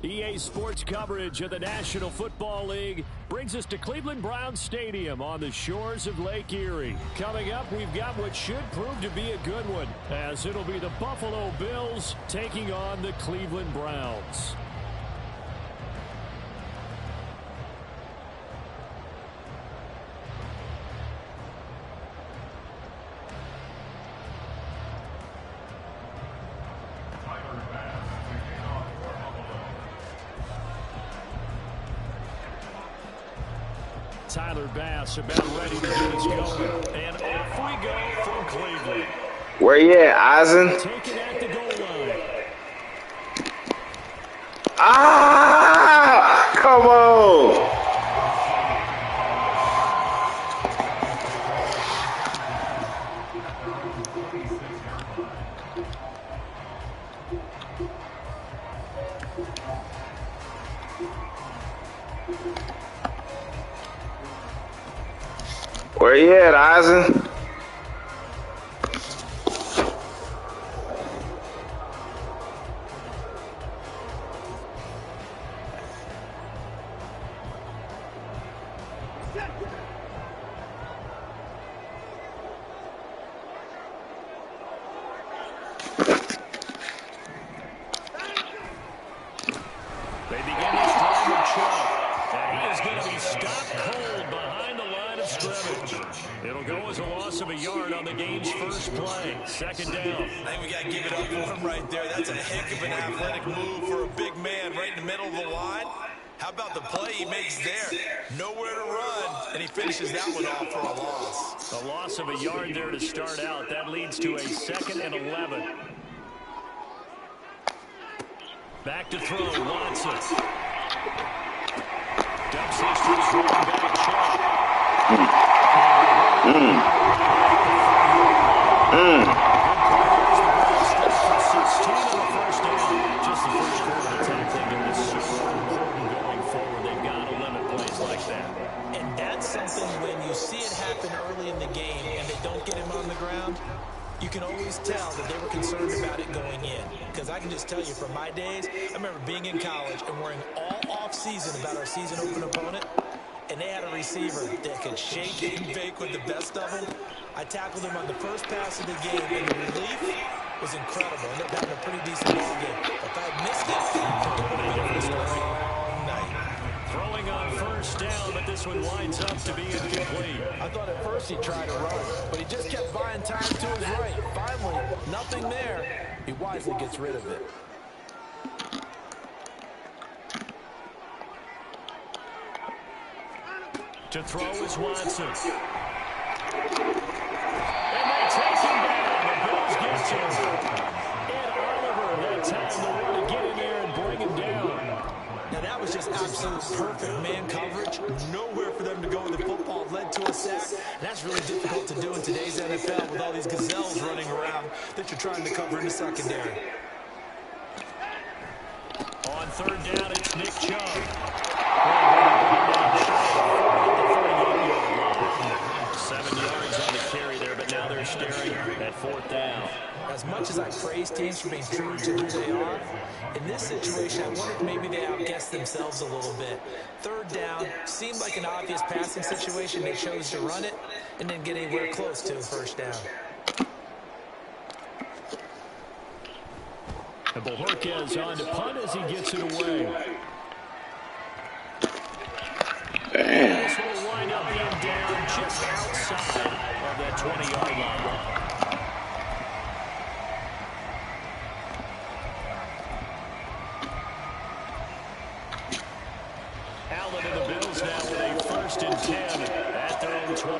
EA Sports coverage of the National Football League brings us to Cleveland Browns Stadium on the shores of Lake Erie. Coming up, we've got what should prove to be a good one, as it'll be the Buffalo Bills taking on the Cleveland Browns. Tyler Bass about ready to get us going. And off we go from Cleveland. Where you at, Eisen? Taken at the goal line. Ah! Come on! Where you at, Eisen? They begin this drive with Chubb. And he is going to be stopped cold behind the line of scrimmage. It'll go as a loss of a yard on the game's first play. Second down. I think we got to give it up for him right there. That's a heck of an athletic move for a big man right in the middle of the line. How about the play he makes there? Nowhere to run, and he finishes that one off for a loss. A loss of a yard there to start out. That leads to a 2nd and 11. Back to throw, Watson. Dumps this to his running back, Chubb. Just the first quarter attack thing is so important going forward. They've got to limit plays like that. And that's something when you see it happen early in the game and they don't get him on the ground, you can always tell that they were concerned about it going in. Because I can just tell you from my days, I remember being in college and worrying all off-season about our season-open opponent, and they had a receiver that could shake and bake with the best of them. I tackled him on the first pass of the game, and the relief was incredible. Ended up having a pretty decent ball game. If I had missed it, it would have been a long night. Throwing on first down, but this one winds up to be incomplete. I thought at first he tried to run, but he just kept buying time to his right. Finally, nothing there. He wisely gets rid of it. To throw is Watson. And they take him down. The Bills get to him. And Oliver, that time the one to get in there and bring him down. Now that was just absolute perfect man coverage. Nowhere for them to go with the football. Led to a sack. And that's really difficult to do in today's NFL with all these gazelles running around that you're trying to cover in the secondary. On third down, it's Nick Chubb. 7 yards on the carry there, but now they're staring at fourth down. As much as I praise teams for being true to who they are, in this situation, I wonder if maybe they outguessed themselves a little bit. Third down seemed like an obvious passing situation. They chose to run it and didn't get anywhere close to a first down. And Bojorquez on to punt as he gets it away. Damn. This will wind up being down just outside of that 20-yard line. Allen and the Bills now with a 1st and 10 at their own 21.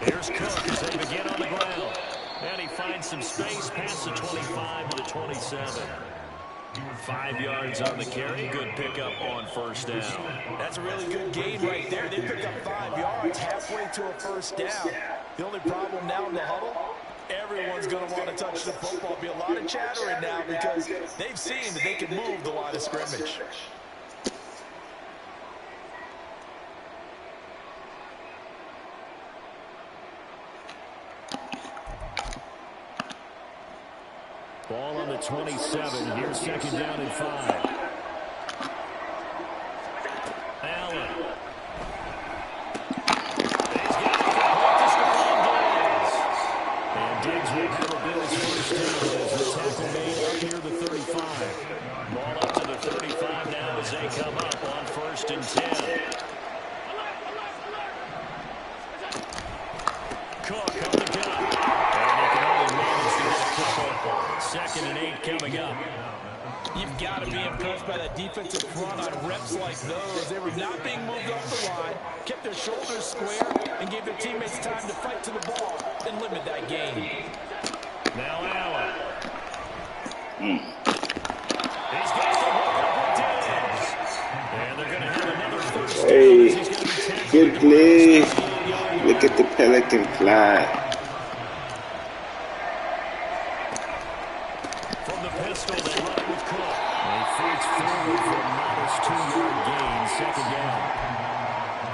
Here's Cook as they begin on the ground. And he finds some space past the 25 to the 27. 5 yards on the carry. Good pickup on first down. That's a really good gain right there. They pick up 5 yards halfway to a first down. The only problem now in the huddle, everyone's going to want to touch the football. Be a lot of chattering now because they've seen that they can move the line of scrimmage. Ball on the 27. Here's second down and 5. Allen. He's got it. And Diggs will have a Bills first down as the tackle made up near the 35. Ball up to the 35 now as they come up on 1st and 10. Cook on the gun. And they can only manage to get a couple. 2nd and 8 coming up. You've got to be impressed by that defensive front on reps like those. They were not being moved off the line, kept their shoulders square, and gave their teammates time to fight to the ball and limit that gain. Now Allen. He's got the hook up with Diggs. And they're going to have another first down. Hey, good play. Look at the Pelican fly. From the pistol, they run it with Cook. They fights forward for a modest 2-yard gain, 2nd down.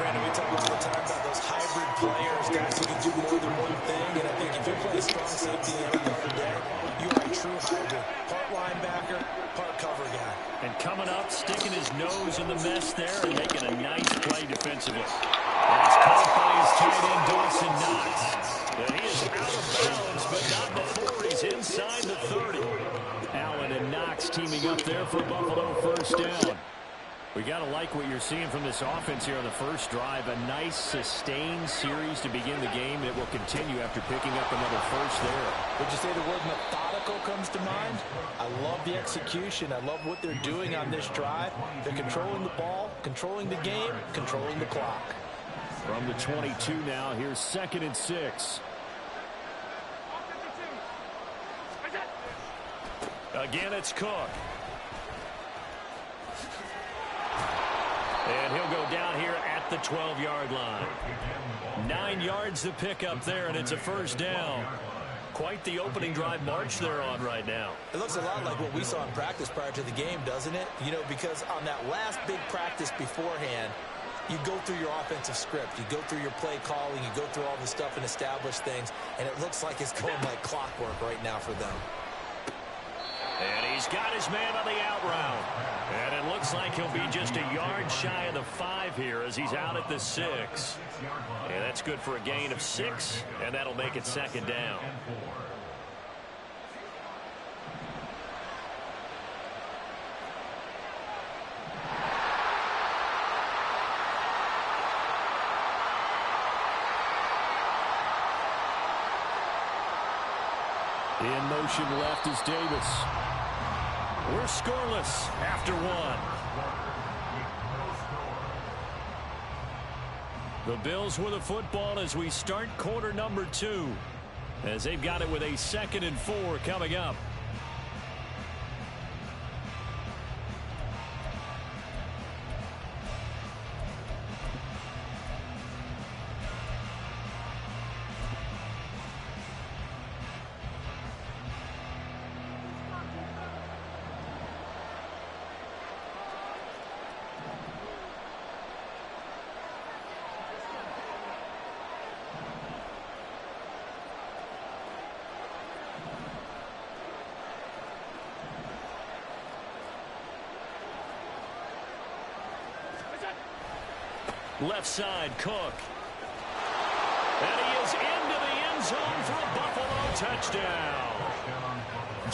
Brandon, we talk all the time about those hybrid players, guys who can do more than one thing. And I think if you're playing strong safety in the NFL today, you are a true hybrid. Part linebacker, part cover guy. And coming up, sticking his nose in the mess there and making a nice play defensively. That's caught by his tight end, Dawson Knox. And he is out of bounds, but not before he's inside the 30. Allen and Knox teaming up there for Buffalo first down. We got to like what you're seeing from this offense here on the first drive. A nice, sustained series to begin the game that will continue after picking up another first there. Would you say the word methodical comes to mind? I love the execution. I love what they're doing on this drive. They're controlling the ball, controlling the game, controlling the clock. From the 22 now, here's 2nd and 6. Again, it's Cook. And he'll go down here at the 12-yard line. 9 yards to pick up there, and it's a first down. Quite the opening drive march they're on right now. It looks a lot like what we saw in practice prior to the game, doesn't it? You know, because on that last big practice beforehand, you go through your offensive script. You go through your play calling. You go through all the stuff and establish things. And it looks like it's going like clockwork right now for them. And he's got his man on the out route. And it looks like he'll be just a yard shy of the 5 here as he's out at the 6. And that's good for a gain of 6, and that'll make it 2nd down. In motion left is Davis. We're scoreless after 1. The Bills with the football as we start quarter number 2. As they've got it with a 2nd and 4 coming up. Left side, Cook. And he is into the end zone for a Buffalo touchdown.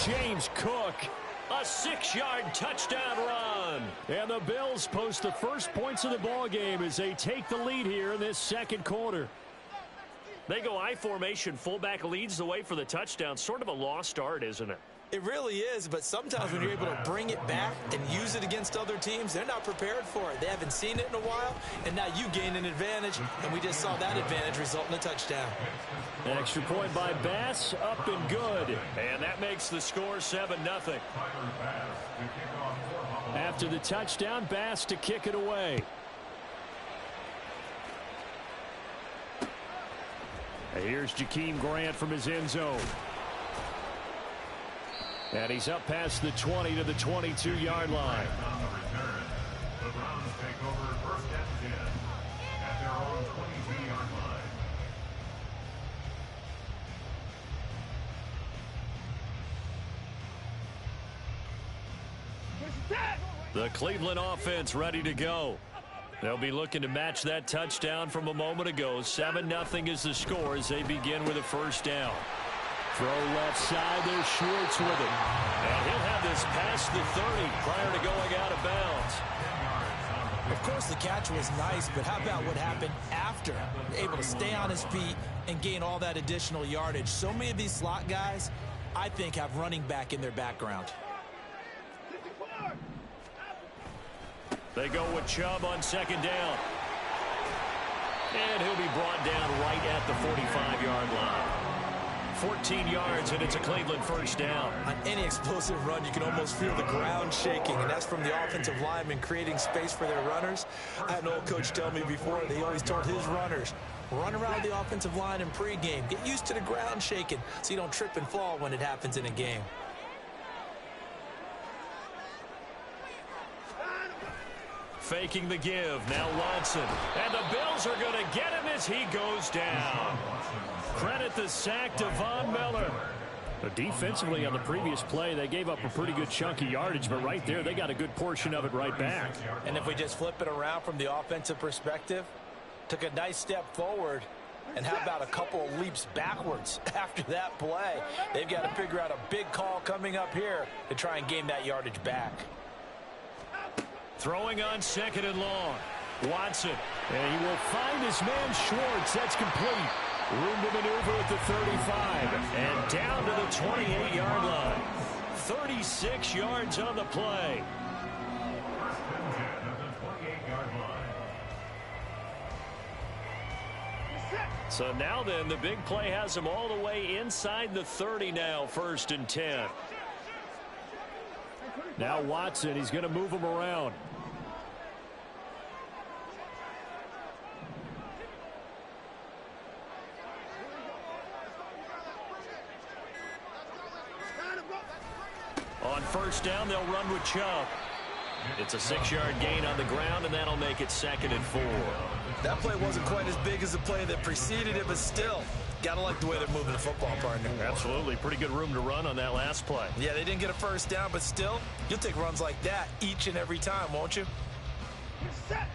James Cook, a 6-yard touchdown run. And the Bills post the first points of the ball game as they take the lead here in this second quarter. They go I formation. Fullback leads the way for the touchdown. Sort of a lost art, isn't it? It really is, but sometimes when you're able to bring it back and use it against other teams, they're not prepared for it. They haven't seen it in a while, and now you gain an advantage, and we just saw that advantage result in a touchdown. Extra point by Bass, up and good. And that makes the score 7-0. After the touchdown, Bass to kick it away. Here's Jakeem Grant from his end zone. And he's up past the 20 to the 22-yard line. The Browns take over 1st and 10 at their own 22-yard line. The Cleveland offense ready to go. They'll be looking to match that touchdown from a moment ago. 7-0 is the score as they begin with a first down. Throw left side. There's Schwartz with it. And he'll have this past the 30 prior to going out of bounds. Of course, the catch was nice, but how about what happened after? Able to stay on his feet and gain all that additional yardage. So many of these slot guys, I think, have running back in their background. They go with Chubb on second down. And he'll be brought down right at the 45-yard line. 14 yards, and it's a Cleveland first down. On any explosive run, you can almost feel the ground shaking, and that's from the offensive linemen creating space for their runners. I had an old coach tell me before, they always told his runners, run around the offensive line in pregame. Get used to the ground shaking so you don't trip and fall when it happens in a game. Faking the give. Now Watson. And the Bills are going to get him as he goes down. Credit the sack to Von Miller. But defensively on the previous play, they gave up a pretty good chunk of yardage, but right there, they got a good portion of it right back. And if we just flip it around from the offensive perspective, took a nice step forward, and how about a couple of leaps backwards after that play? They've got to figure out a big call coming up here to try and gain that yardage back. Throwing on second and long. Watson. And he will find his man Schwartz. That's complete. Room to maneuver at the 35. And down to the 28-yard line. 36 yards on the play. So now then, the big play has him all the way inside the 30 now, 1st and 10. Now Watson, he's going to move him around. On first down, they'll run with Chubb. It's a 6-yard gain on the ground, and that'll make it 2nd and 4. That play wasn't quite as big as the play that preceded it, but still, gotta like the way they're moving the football, partner. Absolutely. Pretty good room to run on that last play. Yeah, they didn't get a first down, but still, you'll take runs like that each and every time, won't you?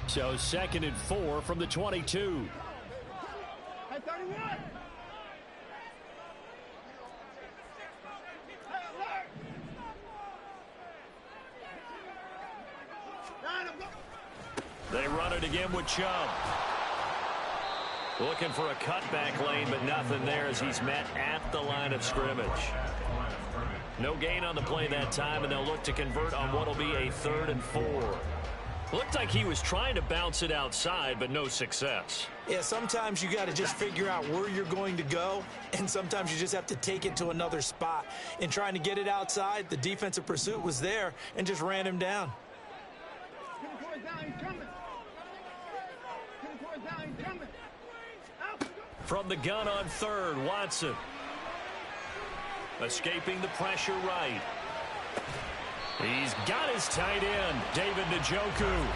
So 2nd and 4 from the 22. They run it again with Chubb. Looking for a cutback lane, but nothing there as he's met at the line of scrimmage. No gain on the play that time, and they'll look to convert on what will be a 3rd and 4. Looked like he was trying to bounce it outside, but no success. Yeah, sometimes you got to just figure out where you're going to go, and sometimes you just have to take it to another spot. In trying to get it outside, the defensive pursuit was there and just ran him down. From the gun on 3rd, Watson. Escaping the pressure right. He's got his tight end, David Njoku.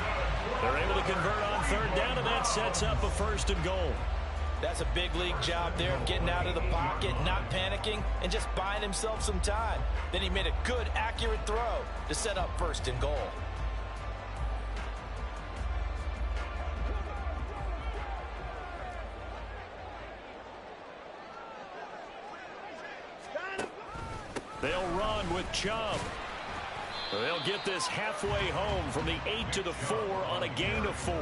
They're able to convert on 3rd down, and that sets up a 1st and goal. That's a big league job there of getting out of the pocket, not panicking, and just buying himself some time. Then he made a good, accurate throw to set up 1st and goal. They'll run with Chubb. They'll get this halfway home from the 8 to the 4 on a gain of 4.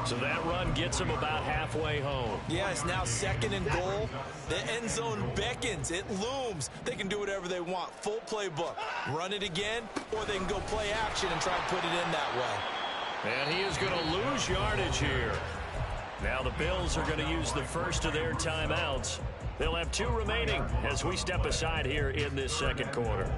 So that run gets them about halfway home. Yeah, it's now 2nd and goal. The end zone beckons. It looms. They can do whatever they want. Full playbook. Run it again, or they can go play action and try and put it in that way. And he is going to lose yardage here. Now the Bills are going to use the first of their timeouts. They'll have 2 remaining as we step aside here in this 2nd quarter.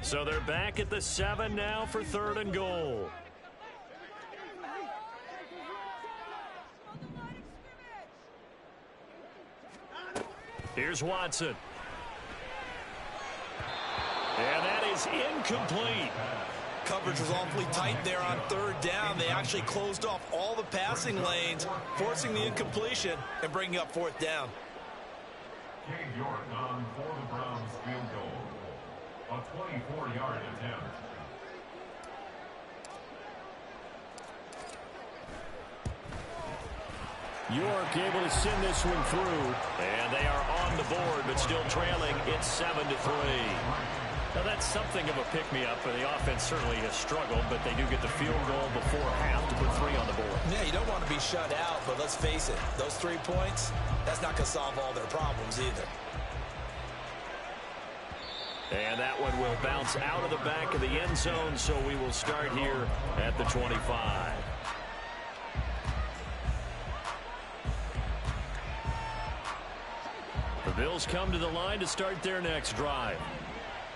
So they're back at the 7 now for 3rd and goal. Here's Watson. And that is incomplete. Coverage was awfully tight there on third down. They actually closed off all the passing lanes, forcing the incompletion and bringing up fourth down. Cade York on for the Browns field goal. A 24-yard attempt. York able to send this one through. And they are on the board, but still trailing. It's 7-3. Now, that's something of a pick-me-up, and the offense certainly has struggled, but they do get the field goal before half to put 3 on the board. Yeah, you don't want to be shut out, but let's face it, those 3 points, that's not going to solve all their problems either. And that one will bounce out of the back of the end zone, so we will start here at the 25. The Bills come to the line to start their next drive.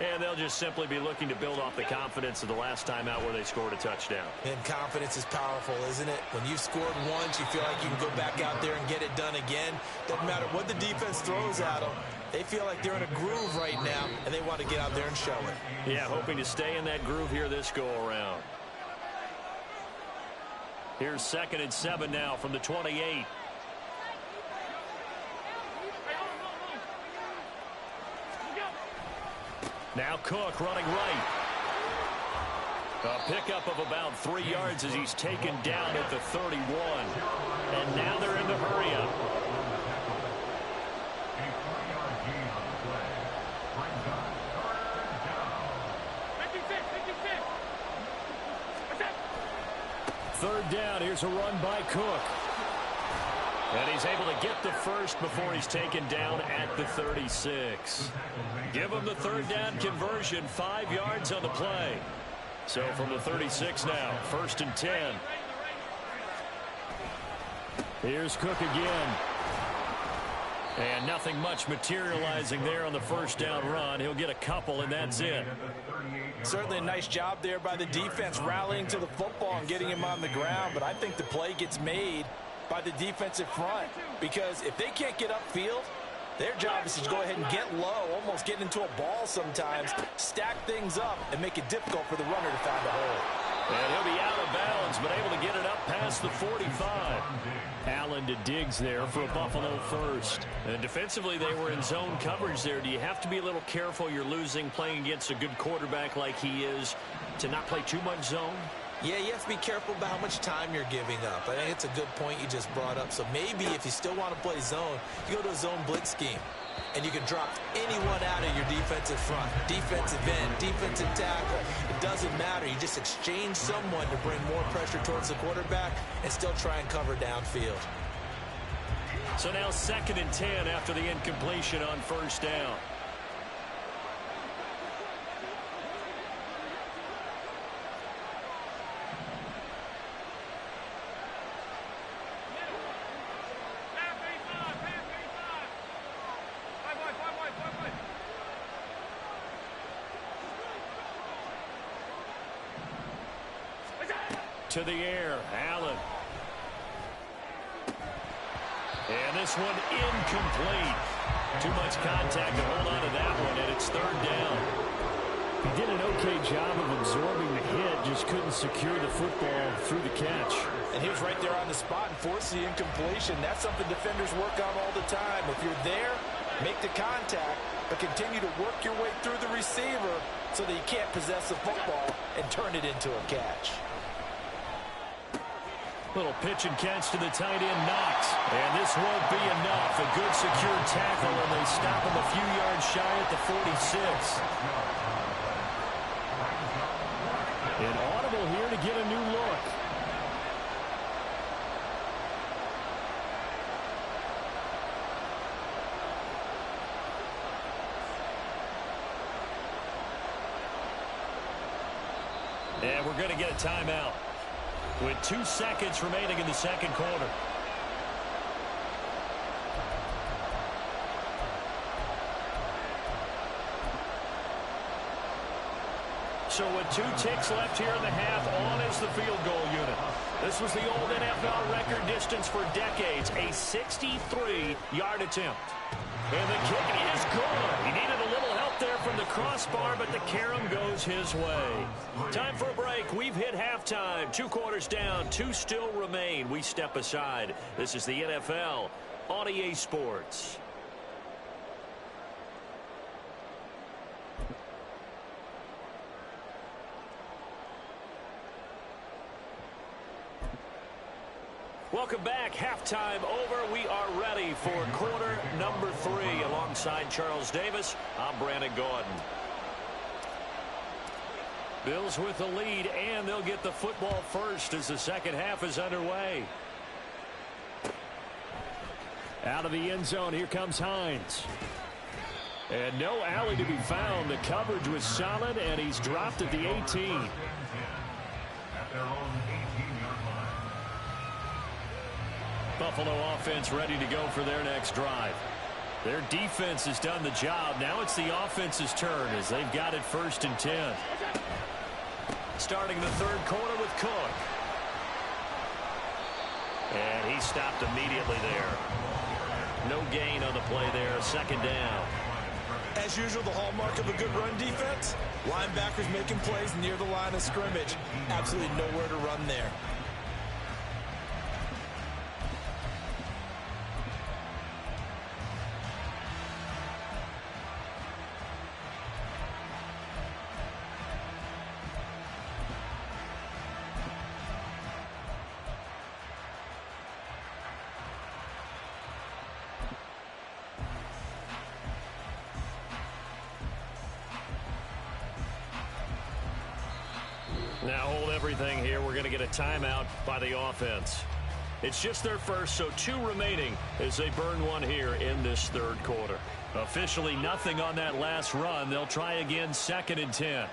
And they'll just simply be looking to build off the confidence of the last time out where they scored a touchdown. And confidence is powerful, isn't it? When you've scored once, you feel like you can go back out there and get it done again. Doesn't matter what the defense throws at them. They feel like they're in a groove right now, and they want to get out there and show it. Yeah, hoping to stay in that groove here this go-around. Here's 2nd and 7 now from the 28. Now Cook running right. A pickup of about 3 yards as he's taken down at the 31. And now they're in the hurry-up. A 3-yard gain on the play. Brings up 3rd down. 3rd down. Here's a run by Cook. And he's able to get the first before he's taken down at the 36. Give him the 3rd down conversion, 5 yards on the play. So from the 36 now, 1st and 10. Here's Cook again. And nothing much materializing there on the 1st down run. He'll get a couple, and that's it. Certainly a nice job there by the defense rallying to the football and getting him on the ground. But I think the play gets made by the defensive front, because if they can't get upfield, their job is to go ahead and get low, almost get into a ball sometimes, stack things up, and make it difficult for the runner to find a hole. And he'll be out of bounds, but able to get it up past the 45. Allen to Diggs there for a Buffalo first. And defensively, they were in zone coverage there. Do you have to be a little careful? You're losing, playing against a good quarterback like he is, to not play too much zone? Yeah, you have to be careful about how much time you're giving up. I think it's a good point you just brought up. So maybe if you still want to play zone, you go to a zone blitz scheme. And you can drop anyone out of your defensive front. Defensive end, defensive tackle. It doesn't matter. You just exchange someone to bring more pressure towards the quarterback and still try and cover downfield. So now 2nd and 10 after the incompletion on 1st down. To the air, Allen. And this one incomplete. Too much contact to hold on to that one, and it's 3rd down. He did an okay job of absorbing the hit, just couldn't secure the football through the catch. And he was right there on the spot and forced the incompletion. That's something defenders work on all the time. If you're there, make the contact, but continue to work your way through the receiver so that you can't possess the football and turn it into a catch. Little pitch and catch to the tight end, Knox. And this won't be enough. A good secure tackle, and they stop him a few yards shy at the 46. An audible here to get a new look. And we're going to get a timeout with 2 seconds remaining in the 2nd quarter. So with 2 ticks left here in the half, on is the field goal unit. This was the old NFL record distance for decades, a 63-yard attempt. And the kick is good. He needed a little help there from the crossbar, but the carom goes his way. Time for a break. We've hit halftime. 2 quarters down, 2 still remain. We step aside. This is the NFL on EA Sports. Welcome back. Halftime over. We are ready for quarter number 3. Alongside Charles Davis, I'm Brandon Gaudin. Bills with the lead, and they'll get the football first as the second half is underway. Out of the end zone, here comes Hines. And no alley to be found. The coverage was solid, and he's dropped at the 18. At their own 18-yard line. Buffalo offense ready to go for their next drive. Their defense has done the job. Now it's the offense's turn as they've got it 1st and 10. Starting the 3rd quarter with Cook. And he stopped immediately there. No gain on the play there. 2nd down. As usual, the hallmark of a good run defense, linebackers making plays near the line of scrimmage. Absolutely nowhere to run there. Now hold everything here. We're going to get a timeout by the offense. It's just their first, so 2 remaining as they burn one here in this 3rd quarter. Officially nothing on that last run. They'll try again 2nd and 10.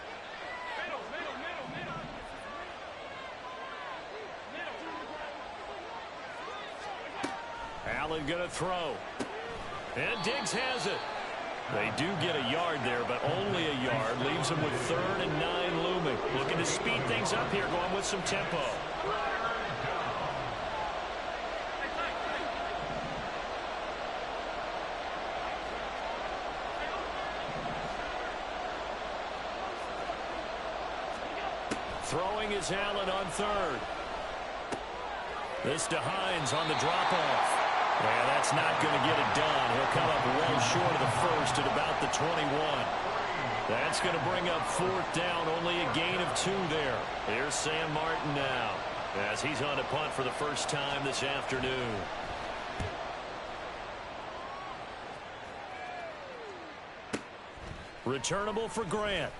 Allen going to throw. And Diggs has it. They do get a yard there, but only a yard. Leaves them with 3rd and 9 looming. Looking to speed things up here, going with some tempo. Throwing is Allen on 3rd. This to Hines on the drop-off. Yeah, that's not going to get it done. He'll come up well short of the 1st at about the 21. That's going to bring up 4th down. Only a gain of 2 there. Here's Sam Martin now as he's on to punt for the first time this afternoon. Returnable for Grant.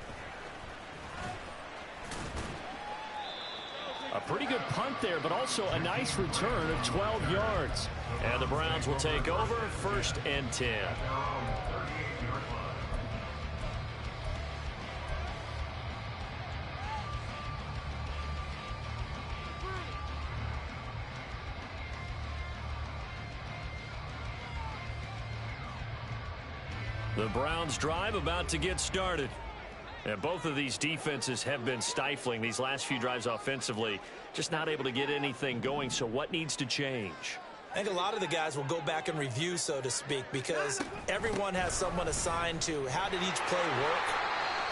A pretty good punt there, but also a nice return of 12 yards. And the Browns will take over 1st and 10. The Browns drive about to get started. And both of these defenses have been stifling these last few drives offensively. Just not able to get anything going. So what needs to change? I think a lot of the guys will go back and review, so to speak, because everyone has someone assigned to how did each play work.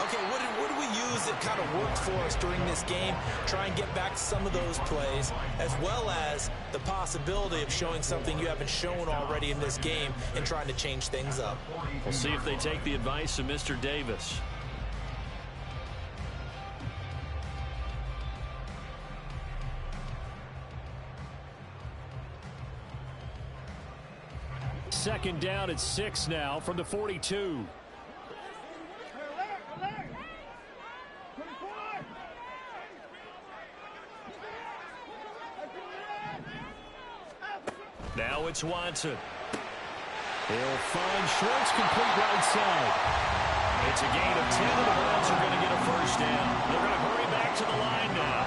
Okay, what did we use that kind of worked for us during this game? Try and get back to some of those plays, as well as the possibility of showing something you haven't shown already in this game and trying to change things up. We'll see if they take the advice of Mr. Davis. Second down at 6 now from the 42. Now it's Watson. He'll find Schwartz, complete right side. It's a gain of 10, and the Browns are going to get a 1st down. They're going to hurry back to the line now.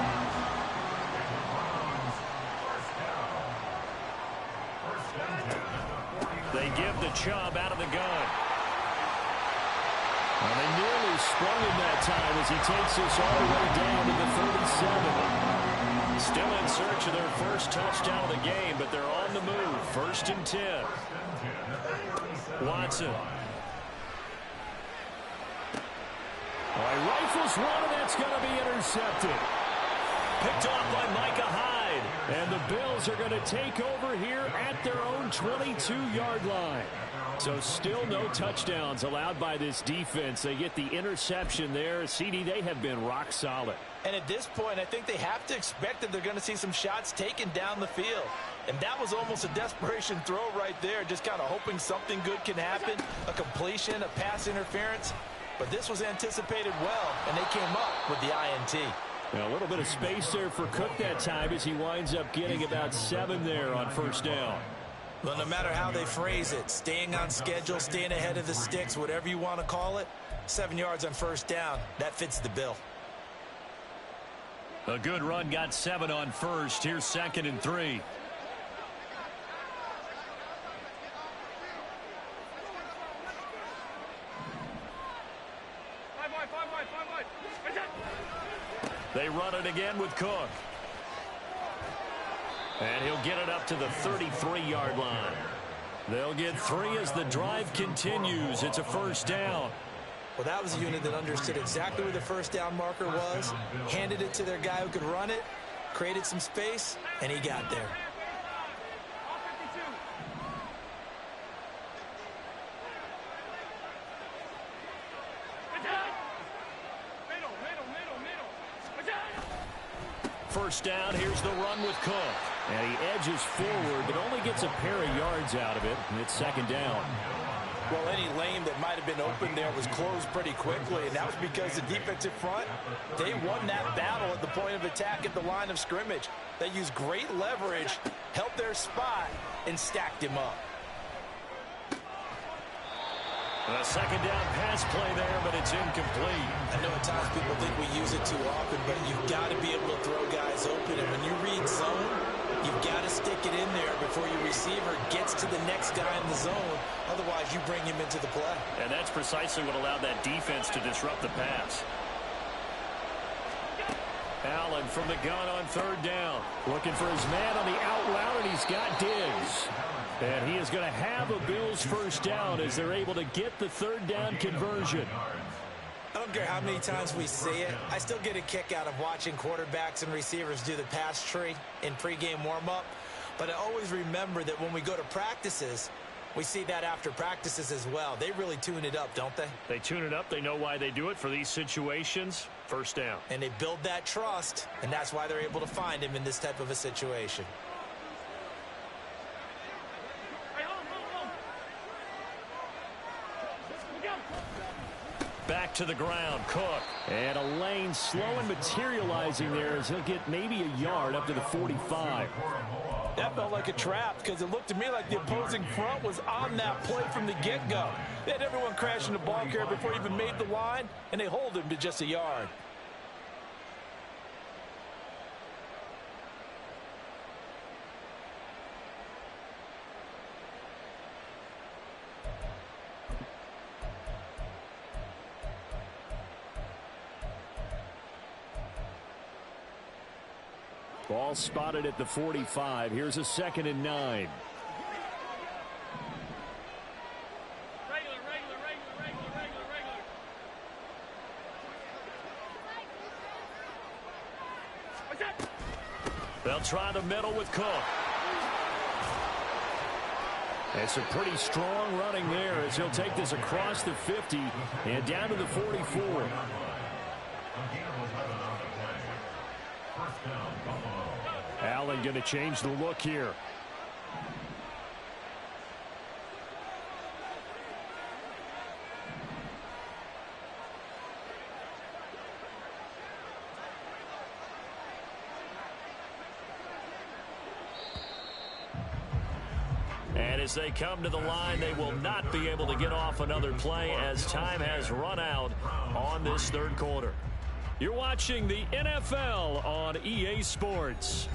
They give the Chubb out of the gun. Well, they nearly sprung him that time as he takes this all the way down to the 37. Still in search of their first touchdown of the game, but they're on the move. 1st and 10. Watson. Well, he rifles one, and that's going to be intercepted. Picked off by Micah Hyde. And the Bills are going to take over here at their own 22-yard line. So still no touchdowns allowed by this defense. They get the interception there. CD, they have been rock solid. And at this point, I think they have to expect that they're going to see some shots taken down the field. And that was almost a desperation throw right there, just kind of hoping something good can happen, a completion, a pass interference. But this was anticipated well, and they came up with the INT. Now, a little bit of space there for Cook that time as he winds up getting about 7 there on first down. Well, no matter how they phrase it, staying on schedule, staying ahead of the sticks, whatever you want to call it, 7 yards on first down, that fits the bill. A good run got 7 on first. Here's 2nd and 3. They run it again with Cook. And he'll get it up to the 33-yard line. They'll get 3 as the drive continues. It's a first down. Well, that was a unit that understood exactly where the first down marker was, handed it to their guy who could run it, created some space, and he got there. First down, here's the run with Cook. And he edges forward, but only gets a pair of yards out of it. And it's 2nd down. Well, any lane that might have been open there was closed pretty quickly, and that was because the defensive front, they won that battle at the point of attack at the line of scrimmage. They used great leverage, held their spot, and stacked him up. A 2nd down pass play there, but it's incomplete. I know at times people think we use it too often, but you've got to be able to throw guys open. And when you read zone, you've got to stick it in there before your receiver gets to the next guy in the zone. Otherwise, you bring him into the play. And that's precisely what allowed that defense to disrupt the pass. Allen from the gun on 3rd down. Looking for his man on the out route, and he's got Diggs. And he is going to have a Bills first down as they're able to get the 3rd down conversion. I don't care how many times we see it. I still get a kick out of watching quarterbacks and receivers do the pass tree in pregame warm-up. But I always remember that when we go to practices, we see that after practices as well. They really tune it up, don't they? They tune it up. They know why they do it for these situations. First down. And they build that trust, and that's why they're able to find him in this type of a situation. Back to the ground, Cook. And a lane slow and materializing there as he'll get maybe a yard up to the 45. That felt like a trap because it looked to me like the opposing front was on that play from the get-go. They had everyone crashing the ball carrier before he even made the line, and they hold him to just a yard. Ball spotted at the 45. Here's a 2nd and 9. They'll try the middle with Cook. It's a pretty strong running there as he'll take this across the 50 and down to the 44. Allen going to change the look here. And as they come to the line, they will not be able to get off another play as time has run out on this 3rd quarter. You're watching the NFL on EA Sports.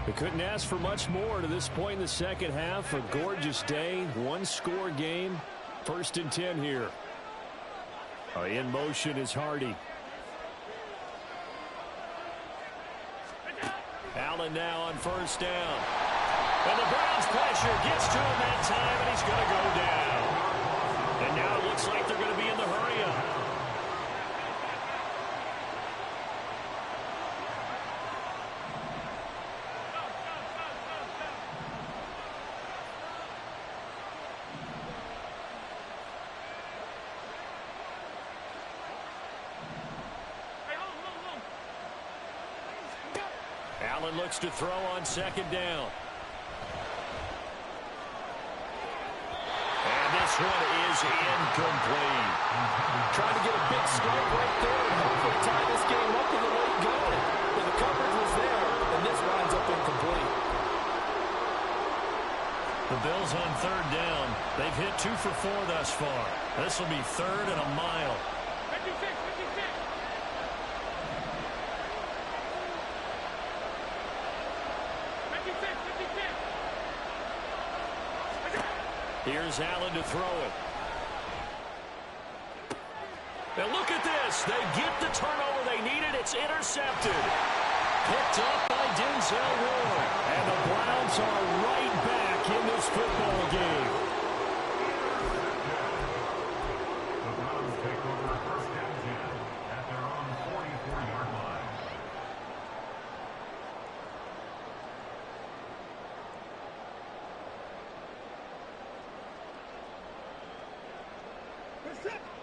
We couldn't ask for much more to this point in the second half. A gorgeous day, one-score game. 1st and 10 here. In motion is Hardy. Allen now on 1st down. And the Browns pressure gets to him that time, and he's going to go down. And now it looks like they're going to be in the hurry-up. Allen looks to throw on 2nd down. And this one is incomplete. Trying to get a big scope right there and hopefully tie this game up with a late going. But the coverage was there, and this winds up incomplete. The Bills on 3rd down. They've hit 2 for 4 thus far. This will be 3rd and a mile. 56. Here's Allen to throw it. And look at this. They get the turnover they needed. It's intercepted. Picked up by Denzel Ward. And the Browns are right back in this football game. The Browns take over 1st and 10 at their own 44-yard line.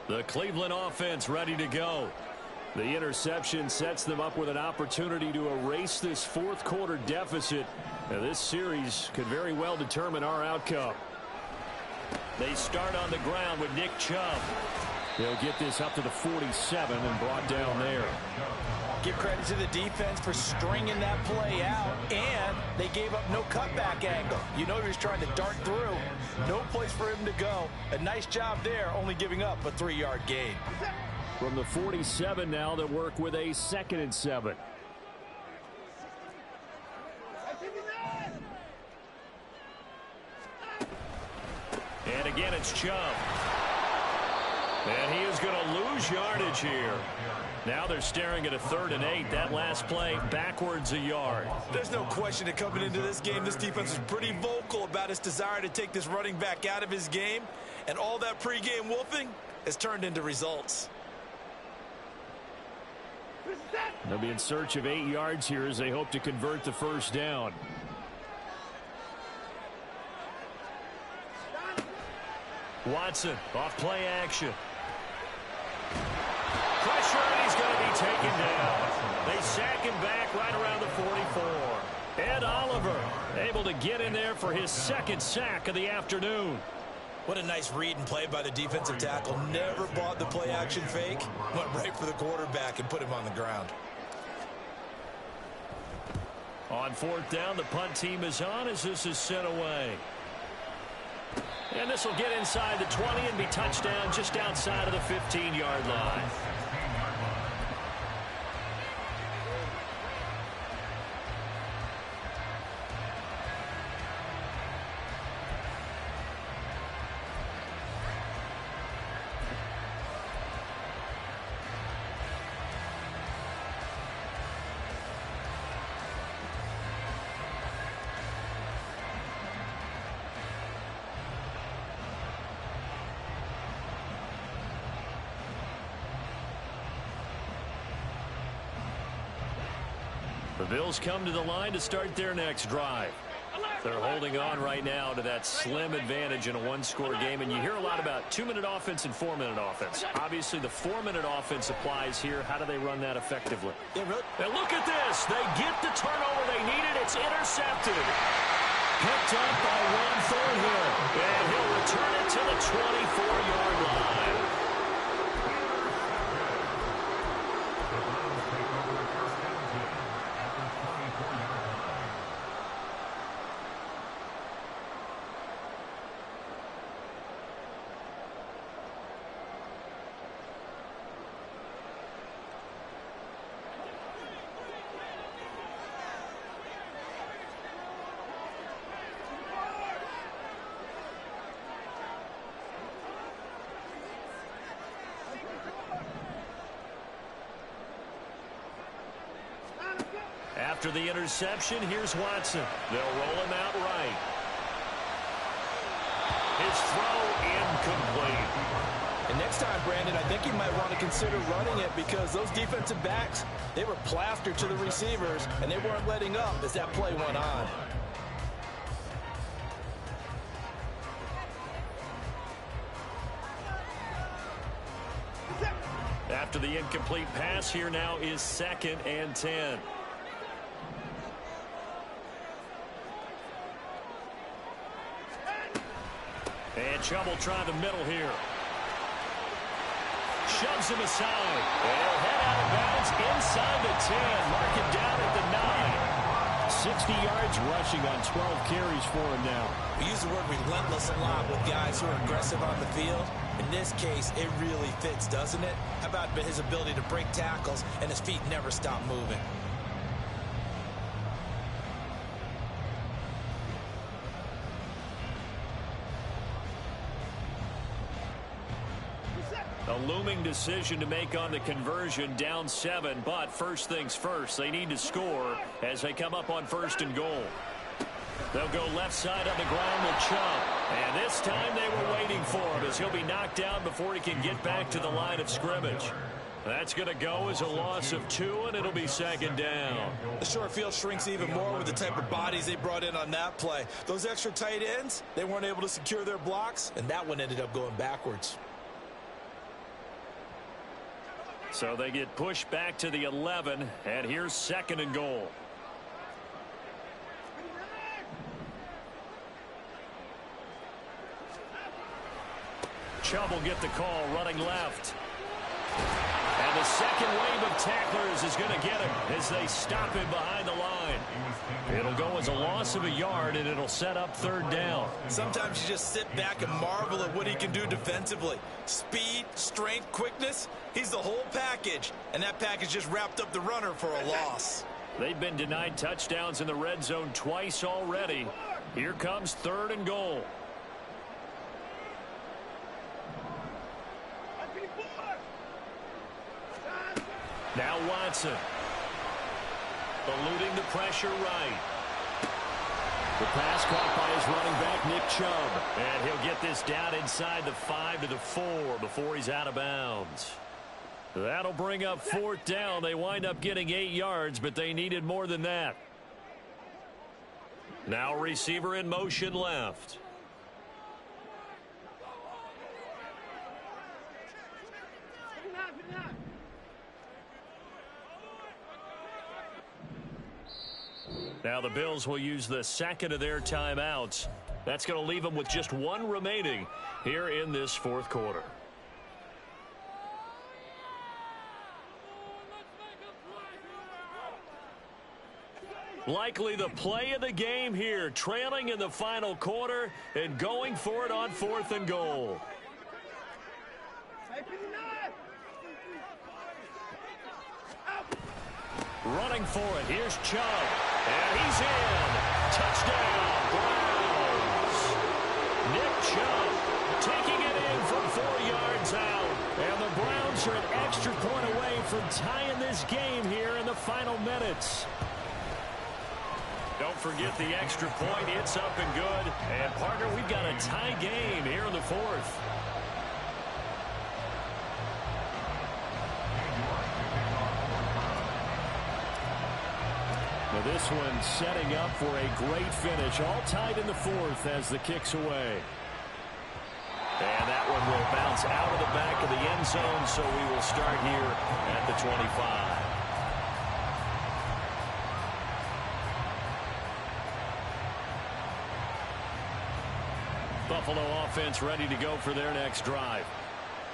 The Cleveland offense ready to go. The interception sets them up with an opportunity to erase this 4th quarter deficit. Now, this series could very well determine our outcome. They start on the ground with Nick Chubb. They'll get this up to the 47 and brought down there. Give credit to the defense for stringing that play out, and they gave up no cutback angle. You know he was trying to dart through. No place for him to go. A nice job there, only giving up a 3-yard gain. From the 47 now, they work with a 2nd and 7. And again, it's Chubb. And he is going to lose yardage here. Now they're staring at a 3rd and 8. That last play backwards a yard. There's no question that coming into this game, this defense is pretty vocal about its desire to take this running back out of his game. And all that pregame wolfing has turned into results. They'll be in search of 8 yards here as they hope to convert the 1st down. Watson off play action. Pressure, and he's going to be taken down. They sack him back right around the 44. Ed Oliver able to get in there for his 2nd sack of the afternoon. What a nice read and play by the defensive tackle. Never bought the play action fake. Went right for the quarterback and put him on the ground. On 4th down, the punt team is on as this is sent away. And this will get inside the 20 and be touchdown just outside of the 15-yard line. The Bills come to the line to start their next drive. They're holding on right now to that slim advantage in a 1-score game, and you hear a lot about 2-minute offense and 4-minute offense. Obviously, the 4-minute offense applies here. How do they run that effectively? Yeah, really. And look at this. They get the turnover they needed. It's intercepted. Picked up by Ron Thornhill, and he'll return it to the 24-yard line. After the interception, here's Watson. They'll roll him out right. His throw incomplete. And next time, Brandon, I think you might want to consider running it because those defensive backs, they were plastered to the receivers, and they weren't letting up as that play went on. After the incomplete pass, here now is 2nd and 10. And Chubb will try the middle here. Shoves him aside. And he'll head out of bounds inside the 10. Mark it down at the 9. 60 yards rushing on 12 carries for him now. We use the word relentless a lot with guys who are aggressive on the field. In this case, it really fits, doesn't it? How about his ability to break tackles and his feet never stop moving? A looming decision to make on the conversion, down 7, but first things first, they need to score as they come up on 1st and goal. They'll go left side on the ground with Chubb. And this time they were waiting for him as he'll be knocked down before he can get back to the line of scrimmage. That's going to go as a loss of 2, and it'll be 2nd down. The short field shrinks even more with the type of bodies they brought in on that play. Those extra tight ends, they weren't able to secure their blocks, and that one ended up going backwards. So they get pushed back to the 11, and here's 2nd and goal. Chubb will get the call running left. And the second wave of tacklers is going to get him as they stop him behind the line. It'll go as a loss of a yard, and it'll set up 3rd down. Sometimes you just sit back and marvel at what he can do defensively. Speed, strength, quickness, he's the whole package. And that package just wrapped up the runner for a loss. They've been denied touchdowns in the red zone twice already. Here comes 3rd and goal. Now Watson. Eluding the pressure right. The pass caught by his running back, Nick Chubb. And he'll get this down inside the 5 to the 4 before he's out of bounds. That'll bring up 4th down. They wind up getting 8 yards, but they needed more than that. Now receiver in motion left. Now the Bills will use the 2nd of their timeouts. That's going to leave them with just 1 remaining here in this 4th quarter. Likely the play of the game here, trailing in the final quarter and going for it on 4th and goal. Running for it. Here's Chubb. And he's in. Touchdown, Browns. Nick Chubb taking it in from 4 yards out. And the Browns are an extra point away from tying this game here in the final minutes. Don't forget the extra point. It's up and good. And, partner, we've got a tie game here in the 4th. Now this one setting up for a great finish. All tied in the 4th as the kick's away. And that one will bounce out of the back of the end zone, so we will start here at the 25. Buffalo offense ready to go for their next drive.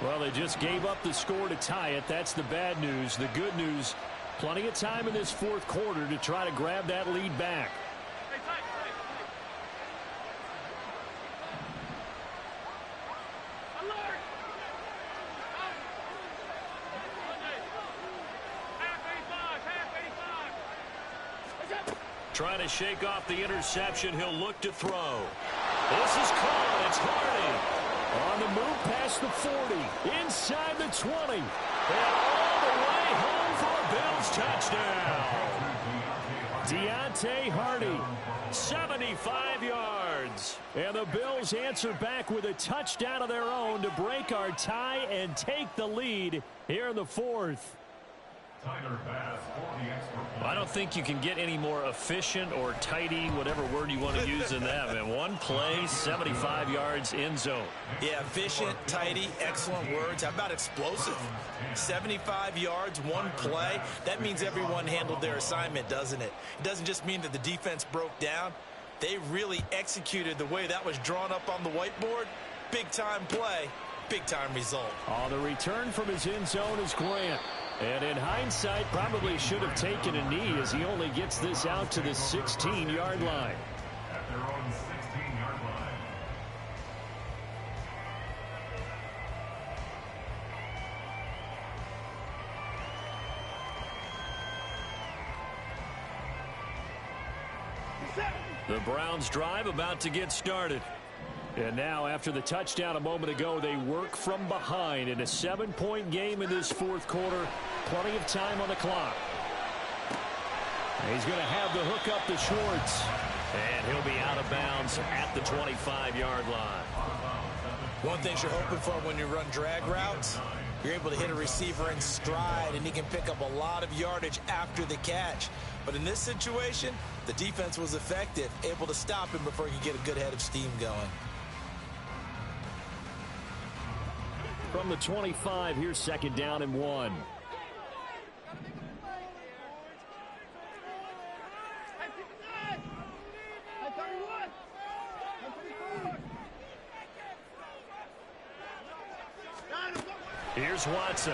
Well, they just gave up the score to tie it. That's the bad news. The good news, plenty of time in this 4th quarter to try to grab that lead back. Trying to shake off the interception. He'll look to throw. This is caught. It's Hardy. On the move past the 40. Inside the 20. And all the way home for a Bills touchdown. Deontay Hardy, 75 yards. And the Bills answer back with a touchdown of their own to break our tie and take the lead here in the fourth. Tyler Bass for the extra point. I don't think you can get any more efficient or tidy, whatever word you want to use in that. Man, one play, 75 yards in zone. Yeah, efficient, tidy, excellent words. How about explosive? 75 yards, one play. That means everyone handled their assignment, doesn't it? It doesn't just mean that the defense broke down. They really executed the way that was drawn up on the whiteboard. Big-time play, big-time result. On the return from his end zone is Grant. And in hindsight, probably should have taken a knee as he only gets this out to the 16-yard line. At their own 16-yard line. The Browns drive about to get started. And now, after the touchdown a moment ago, they work from behind in a 7-point game in this fourth quarter. Plenty of time on the clock. He's going to have the hook up to Schwartz. And he'll be out of bounds at the 25-yard line. One thing you're hoping for when you run drag routes, you're able to hit a receiver in stride, and he can pick up a lot of yardage after the catch. But in this situation, the defense was effective, able to stop him before he could get a good head of steam going. From the 25, here's second down and 1. Here's Watson.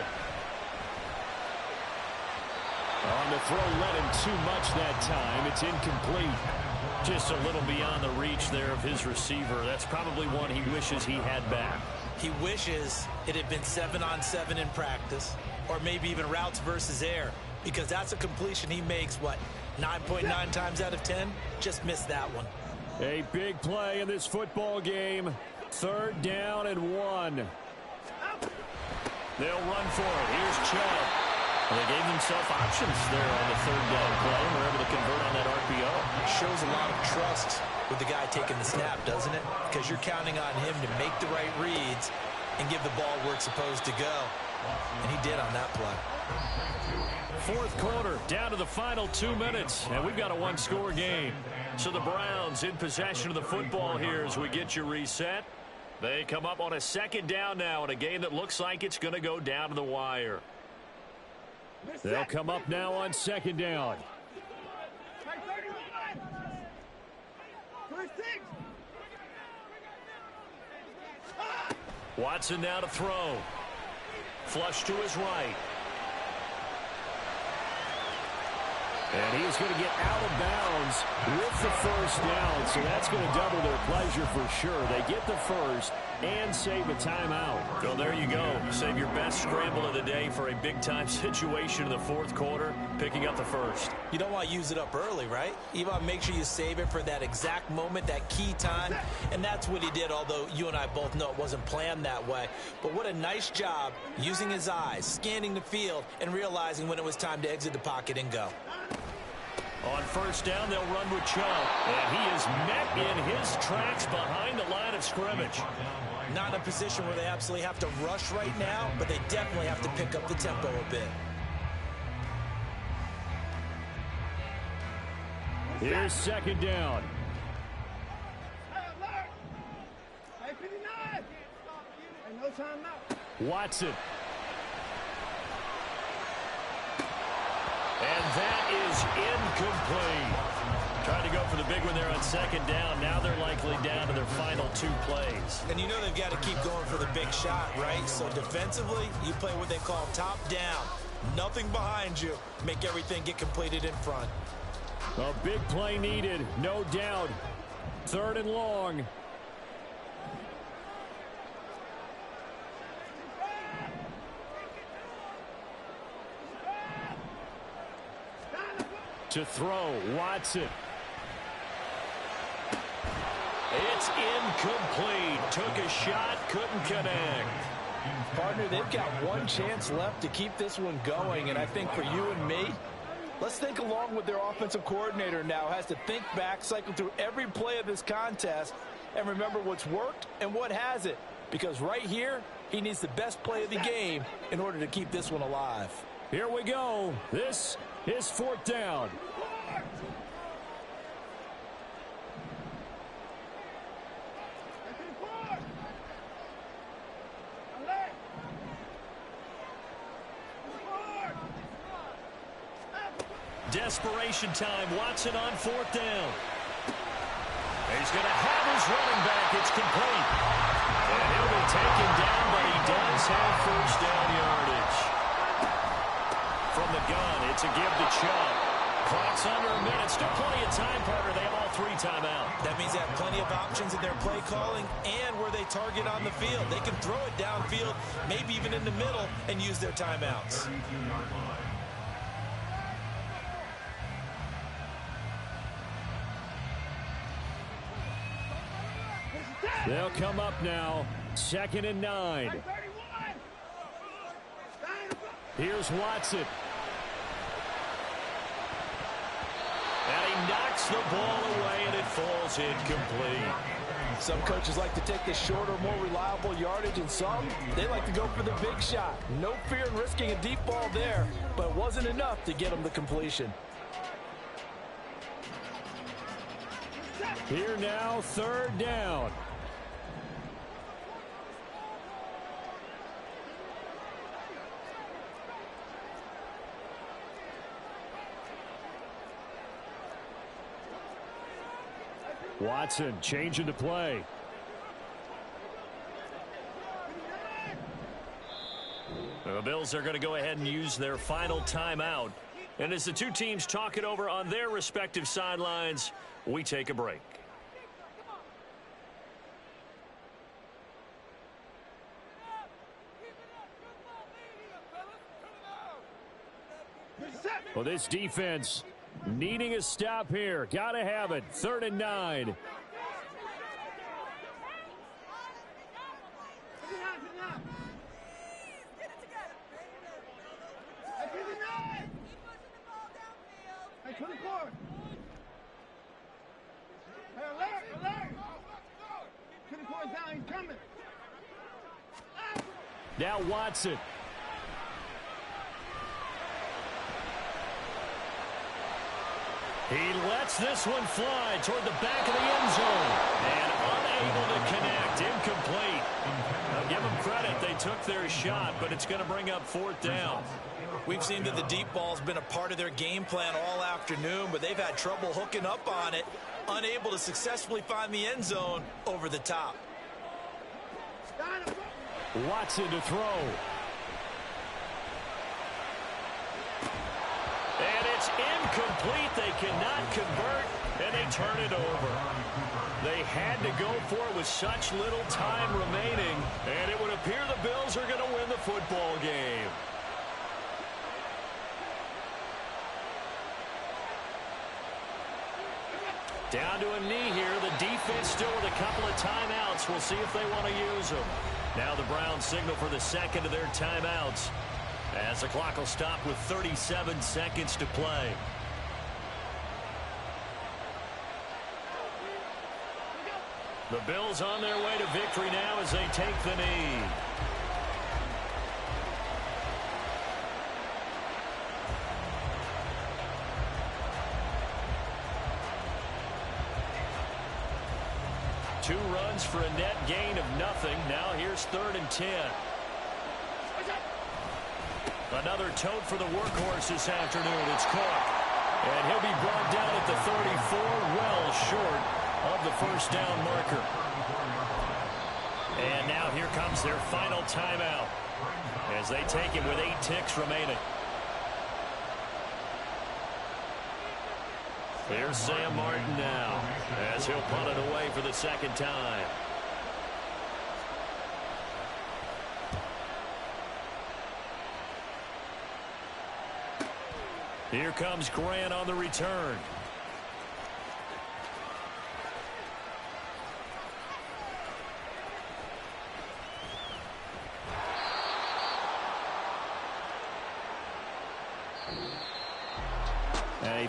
On the throw, led him too much that time. It's incomplete. Just a little beyond the reach there of his receiver. That's probably one he wishes he had back. He wishes it had been 7-on-7 in practice, or maybe even routes versus air, because that's a completion he makes, 9.9 times out of 10? Just missed that one. A big play in this football game. Third down and 1. They'll run for it. Here's Chubb. Well, they gave themselves options there on the third down play, and were able to convert on that RPO. Shows a lot of trust with the guy taking the snap, doesn't it? Because you're counting on him to make the right reads and give the ball where it's supposed to go. And he did on that play. Fourth quarter, down to the final 2 minutes, and we've got a one-score game. So the Browns in possession of the football here as we get you reset. They come up on a second down now in a game that looks like it's going to go down to the wire. They'll come up now on second down. Watson now to throw. Flush to his right. And he is going to get out of bounds with the first down, so that's going to double their pleasure for sure. They get the first and save a timeout. Well, there you go. Save your best scramble of the day for a big-time situation in the fourth quarter, picking up the first. You don't want to use it up early, right? You want to make sure you save it for that exact moment, that key time, and that's what he did, although you and I both know it wasn't planned that way. But what a nice job using his eyes, scanning the field, and realizing when it was time to exit the pocket and go. On first down, they'll run with Chubb. And he is met in his tracks behind the line of scrimmage. Not in a position where they absolutely have to rush right now, but they definitely have to pick up the tempo a bit. Here's second down. Watson. And that is incomplete. Trying to go for the big one there on second down. Now they're likely down to their final 2 plays. And you know they've got to keep going for the big shot, right? So defensively, you play what they call top down. Nothing behind you. Make everything get completed in front. A big play needed, no doubt. Third and long. To throw, Watson. It's incomplete. Took a shot, couldn't connect. Partner, they've got one chance left to keep this one going, and I think for you and me, Let's think along with their offensive coordinator now. Has to think back, cycle through every play of this contest, and remember what's worked and what hasn't. Because right here, he needs the best play of the game in order to keep this one alive. Here we go. This is 4th down. Desperation time. Watson on 4th down. He's going to have his running back. It's complete. And he'll be taken down, but he does have 1st down yardage. From the gun, it's a give to Chubb. Clock's under a minute. Still plenty of time, partner. They have all 3 timeout. That means they have plenty of options in their play calling and where they target on the field. They can throw it downfield, maybe even in the middle, and use their timeouts. 32-yard line. They'll come up now. 2nd and 9. Here's Watson. And he knocks the ball away, and it falls incomplete. Some coaches like to take the shorter, more reliable yardage, and some, they like to go for the big shot. No fear in risking a deep ball there, but it wasn't enough to get them the completion. Here now, 3rd down. Watson changing the play. The Bills are going to go ahead and use their final timeout. And as the 2 teams talk it over on their respective sidelines, we take a break. Well, this defense needing a stop here. Got to have it. 3rd and 9. Now Watson. He lets this one fly toward the back of the end zone. And unable to connect. Incomplete. I'll give them credit. They took their shot, but it's going to bring up 4th down. We've seen that the deep ball's been a part of their game plan all afternoon, but they've had trouble hooking up on it, unable to successfully find the end zone over the top. Watson to throw. And it's incomplete. They cannot convert, and they turn it over. They had to go for it with such little time remaining, and it would appear the Bills are going to win the football game. Down to a knee here. The defense still with a couple of timeouts. We'll see if they want to use them. Now the Browns signal for the 2nd of their timeouts, as the clock will stop with 37 seconds to play. The Bills on their way to victory now as they take the knee. Two runs for a net gain of nothing. Now here's 3rd and 10. Another tote for the workhorse this afternoon. It's Cook. And he'll be brought down at the 34, well short of the 1st down marker. And now here comes their final timeout as they take it with 8 ticks remaining. Here's Sam Martin now as he'll punt it away for the 2nd time. Here comes Grant on the return.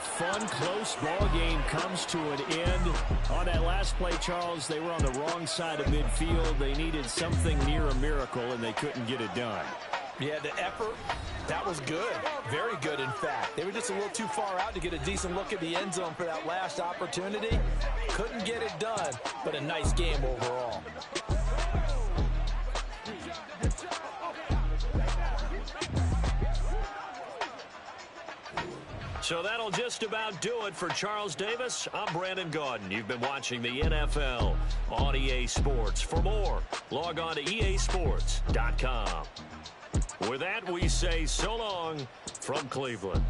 fun, close ball game comes to an end. On that last play, Charles, they were on the wrong side of midfield. They needed something near a miracle, and they couldn't get it done. Yeah, the effort, that was good. Very good, in fact. They were just a little too far out to get a decent look at the end zone for that last opportunity. Couldn't get it done, but a nice game overall. So that'll just about do it for Charles Davis. I'm Brandon Gaudin. You've been watching the NFL on EA Sports. For more, log on to easports.com. With that, we say so long from Cleveland.